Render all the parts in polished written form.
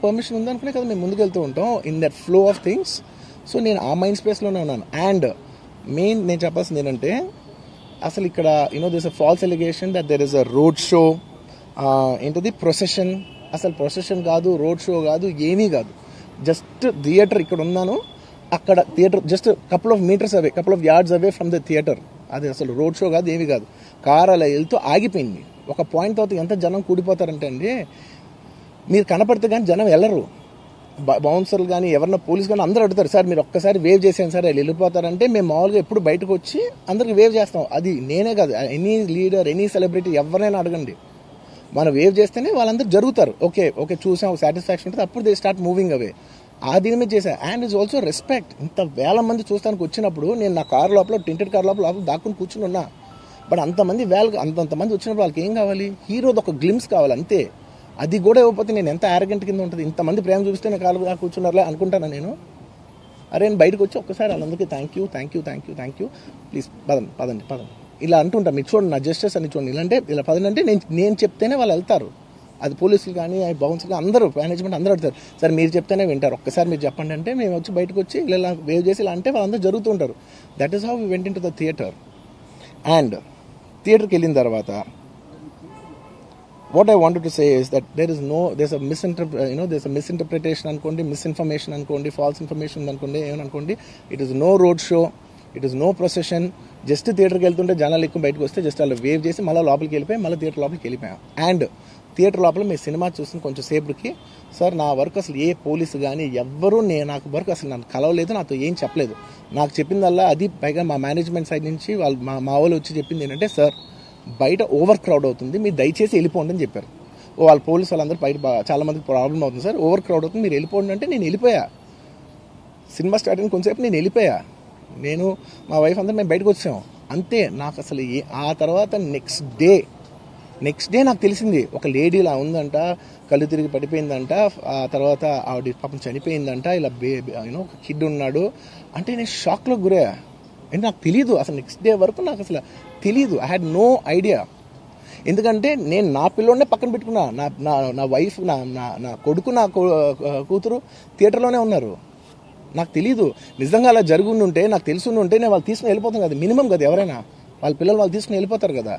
Permission ఉందనుకునే కదా మేము ముందుకెళ్తూ ఉంటాం in that flow of things. So నేను ఆ మైండ్ స్పేస్లోనే ఉన్నాను. అండ్ మెయిన్ నేను చెప్పాల్సింది ఏంటంటే, అసలు ఇక్కడ this a false allegation that there is a road show, ఏంటది ప్రొసెషన్. అసలు ప్రొసెషన్ కాదు, రోడ్ షో కాదు, ఏమీ కాదు. జస్ట్ థియేటర్ ఇక్కడ ఉన్నాను, అక్కడ theatre just couple of metres away, couple of yards away from the theatre. అది అసలు రోడ్ షో కాదు, ఏమీ కాదు. కార్ అలా వెళ్తూ ఆగిపోయింది. ఒక పాయింట్ తర్వాత ఎంత జనం కూడిపోతారంటే అండి, మీరు కనపడితే కానీ జనం వెళ్ళరు. బౌన్సర్లు కానీ ఎవరన్నా పోలీస్ కానీ అందరూ అడుగుతారు, సార్ మీరు ఒక్కసారి వేవ్ చేసాను సార్, వాళ్ళు వెళ్ళిపోతారంటే మేము మామూలుగా ఎప్పుడు బయటకు వచ్చి అందరికి వేవ్ చేస్తాం. అది నేనే కాదు, ఎనీ లీడర్, ఎనీ సెలబ్రిటీ ఎవరైనా అడగండి, మనం వేవ్ చేస్తేనే వాళ్ళందరూ జరుగుతారు. ఓకే ఓకే చూసాం, సాటిస్ఫాక్షన్ ఉంటుంది, అప్పుడు దే స్టార్ట్ మూవింగ్ అవే. ఆ దీని మీద చేశా. And is also respect. ఇంత వేల మంది చూస్తానికి వచ్చినప్పుడు నేను నా కార్ లోపల, టెంటెడ్ కార్ లోపల దాక్కుని కూర్చుని ఉన్నా. బట్ అంతమంది అంతమంది వచ్చినప్పుడు వాళ్ళకి ఏం కావాలి? హీరోది ఒక గ్లిమ్స్ కావాలి అంతే. అది కూడా ఇవ్వకపోతే నేను ఎంత యారగెంట్ కింద ఉంటుంది. ఇంతమంది ప్రేమ చూపిస్తే నేను కాలు కూర్చున్నారులే అనుకుంటాను నేను. అరే నేను బయటకు వచ్చి ఒక్కసారి వాళ్ళందరికీ థ్యాంక్ యూ ప్లీజ్ పదండి ఇలా అంటుంటా. మీరు చూడండి నా జస్టిస్ అని చూడండి. ఇలాంటే ఇలా పదండి అంటే నేను చెప్తేనే వాళ్ళు వెళ్తారు. అది పోలీసులు కానీ బౌన్సర్లు కానీ అందరూ, మేనేజ్మెంట్ అందరూ అడుగుతారు, సార్ మీరు చెప్తేనే వింటారు, ఒక్కసారి మీరు చెప్పండి అంటే మేము వచ్చి బయటకు వచ్చి ఇలా వేవ్ చేసి ఇలా అంటే వాళ్ళందరూ జరుగుతుంటారు. That is how we went into the theatre. అండ్ థియేటర్కి వెళ్ళిన తర్వాత what I wanted to say is that there's a misinterpretation అనుకోండి, మిస్ఇన్ఫర్మేషన్ అనుకోండి, ఫాల్స్ ఇన్ఫర్మేషన్ అనుకోండి, ఏమనుకోండి. It is no road show, it is no procession. Just థియేటర్కి వెళ్తుంటే జనాలు ఎక్కువ బయటకు వస్తే జస్ట్ అలా వేవ్ చేసి మళ్ళీ లోపలికి వెళ్ళిపోయి మళ్ళీ థియేటర్ లోపలికి వెళ్ళిపోయాం. అండ్ థియేటర్ లోపల మీ సినిమా చూసిన కొంచెం సేపటికి, సార్ నా వర్క్ అసలు ఏ పోలీసు కానీ ఎవ్వరూ నాకు వర్క్ అసలు నన్ను కలవలేదు, నాతో ఏం చెప్పలేదు. నాకు చెప్పిందల్లా అది, పైగా మా మేనేజ్మెంట్ సైడ్ నుంచి వాళ్ళు మా వాళ్ళు వచ్చి చెప్పింది ఏంటంటే, సార్ బయట ఓవర్ క్రౌడ్ అవుతుంది, మీరు దయచేసి వెళ్ళిపోండి అని చెప్పారు. వాళ్ళ పోలీసు వాళ్ళందరూ బయట చాలా మందికి ప్రాబ్లం అవుతుంది సార్, ఓవర్ క్రౌడ్ అవుతుంది, మీరు వెళ్ళిపోండి అంటే నేను వెళ్ళిపోయా. సినిమా స్టార్ట్ అయిన కొంచెంసేపు నేను వెళ్ళిపోయా. నేను మా వైఫ్ అందరూ మేము బయటకు వచ్చాము అంతే. నాకు అసలు ఆ తర్వాత నెక్స్ట్ డే నాకు తెలిసింది, ఒక లేడీ ఇలా ఉందంట, కళ్ళు తిరిగి పడిపోయిందంట, ఆ తర్వాత ఆవిడ పాపం చనిపోయిందంట, ఇలా ఒక కిడ్ ఉన్నాడు అంటే నేను షాక్లో గురయ్యా. అంటే నాకు తెలియదు అసలు, నెక్స్ట్ డే వరకు నాకు అసలు తెలియదు. I had no idea. ఎందుకంటే నేను నా పిల్లోనే పక్కన పెట్టుకున్నా, నా వైఫ్, నా కొడుకు, నా కూతురు థియేటర్లోనే ఉన్నారు. నాకు తెలీదు. నిజంగా అలా జరుగుండి ఉంటే, నాకు తెలిసి ఉంటే నేను వాళ్ళు తీసుకుని వెళ్ళిపోతాను కదా, మినిమం కదా, ఎవరైనా వాళ్ళ పిల్లలు వాళ్ళు తీసుకుని వెళ్ళిపోతారు కదా.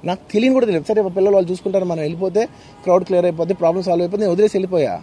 నాకు తెలియని కూడా తెలియదు. సరే పిల్లలు వాళ్ళు చూసుకుంటారు, మనం వెళ్ళిపోతే క్రౌడ్ క్లియర్ అయిపోతే, ప్రాబ్లమ్ సాల్వ్ అయిపోతే నేను వదిలేసి వెళ్ళిపోయా.